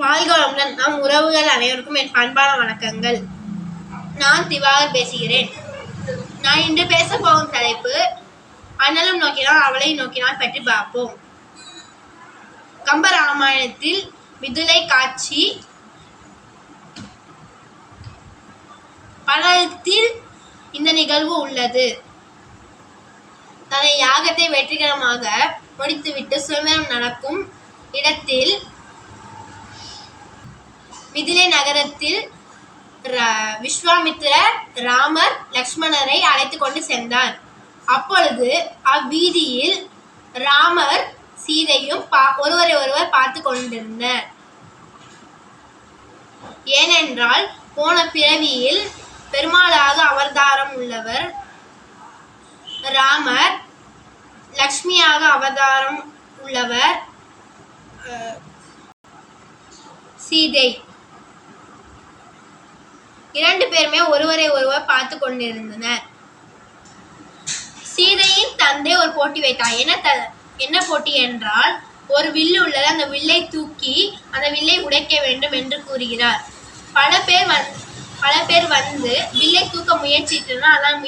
வாழ்க வளமுடன். நம் உறவுகள் அனைவருக்கும் என் பண்பான வணக்கங்கள். நான் திவாகர் பேசுகிறேன். நான் இன்று பேச போகும் தலைப்பு அண்ணலும் நோக்கினால் அவளை நோக்கினால் பற்றி பார்ப்போம். கம்பராமாயணத்தில் மிதுலை காட்சி படத்தில் இந்த நிகழ்வு உள்ளது. தனது யாகத்தை வெற்றிகரமாக முடித்துவிட்டு சுயம்பரம் நடக்கும் இடத்தில் மிதிலை நகரத்தில் விஸ்வாமித்திரர் ராமர் லக்ஷ்மணரை அழைத்து கொண்டு சென்றார். அப்பொழுது அவ்வீதியில் ராமர் சீதையும் ஒருவரை ஒருவர் பார்த்து கொண்டிருந்தனர். ஏனென்றால் போன பிறவியில் பெருமாளாக அவதாரம் உள்ளவர் ராமர், லக்ஷ்மியாக அவதாரம் உள்ளவர் சீதை. இரண்டு பேருமே ஒருவரை ஒருவர் பார்த்து கொண்டிருந்தனர். சீதையின் தந்தை ஒரு போட்டி வைத்தார். என்ன போட்டி என்றால், ஒரு வில்லு உள்ளது, அந்த வில்லை தூக்கி அந்த வில்லை உடைக்க வேண்டும் என்று கூறுகிறார். பல பேர் வந்து வில்லை தூக்க முயற்சித்தனர். ஆனால்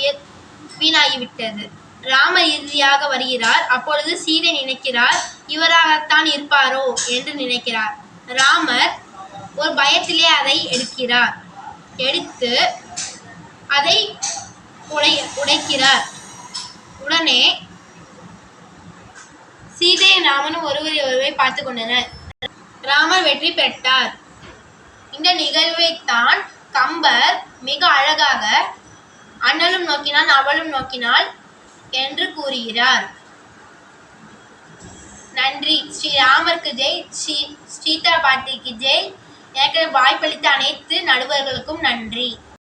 வீணாகிவிட்டது. ராமர் இறுதியாக வருகிறார். அப்பொழுது சீதை நினைக்கிறார், இவராகத்தான் இருப்பாரோ என்று நினைக்கிறார். ராமர் ஒரு பயத்திலே அதை எடுத்து அதை உடைக்கிறார். உடனே சீதையும் ராமனும் ஒருவரை பார்த்து கொண்டனர். ராமர் வெற்றி பெற்றார். இந்த நிகழ்வைத்தான் கம்பர் மிக அழகாக அண்ணலும் நோக்கினான் அவளும் நோக்கினாள் என்று கூறுகிறார். நன்றி. ஸ்ரீ ராமருக்கு ஜெய். சீதா பாட்டிக்கு ஜெய். எனக்கு வாய்ப்பளித்த அனைத்து நடுவர்களுக்கும் நன்றி.